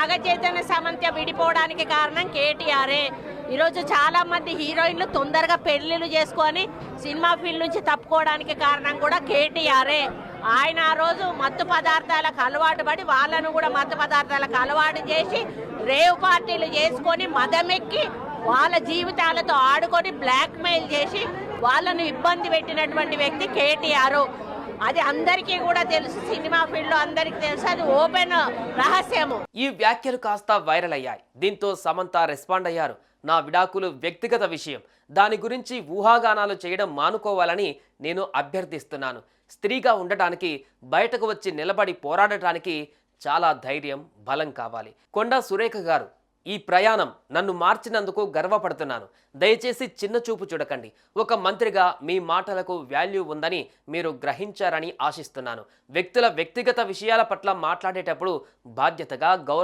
నాగచైతన్య సమంత విడిపోవడానికి కారణం కేటీఆరే. ఈరోజు చాలా మంది హీరోయిన్లు తొందరగా పెళ్లిళ్ళు చేసుకొని సినిమా ఫీల్డ్ నుంచి తప్పుకోవడానికి కారణం కూడా కేటీఆరే. ఆయన ఆ రోజు మత్తు పదార్థాలకు అలవాటు పడి వాళ్ళను కూడా మత్తు పదార్థాలకు అలవాటు చేసి రేవ్ పార్టీలు చేసుకొని మదమెక్కి వాళ్ళ జీవితాలతో ఆడుకొని బ్లాక్ మెయిల్ చేసి వాళ్ళను ఇబ్బంది పెట్టినటువంటి వ్యక్తి కేటీఆర్. అది అందరికీ కూడా తెలుసు, సినిమా ఫీల్డ్ అందరికీ తెలుసు, అది ఓపెన్ రహస్యము. ఈ వ్యాఖ్యలు కాస్త వైరల్ అయ్యాయి. దీంతో సమంత రెస్పాండ్ అయ్యారు. నా విడాకులు వ్యక్తిగత విషయం, దాని గురించి ఊహాగానాలు చేయడం మానుకోవాలని నేను అభ్యర్థిస్తున్నాను. స్త్రీగా ఉండటానికి, బయటకు వచ్చి నిలబడి పోరాడటానికి చాలా ధైర్యం, బలం కావాలి. కొండా సురేఖ గారు, ఈ ప్రయాణం నన్ను మార్చినందుకు గర్వపడుతున్నాను. దయచేసి చిన్న చూపు చూడకండి. ఒక మంత్రిగా మీ మాటలకు వాల్యూ ఉందని మీరు గ్రహించారని ఆశిస్తున్నాను. వ్యక్తుల వ్యక్తిగత విషయాల పట్ల మాట్లాడేటప్పుడు బాధ్యతగా, గౌరవ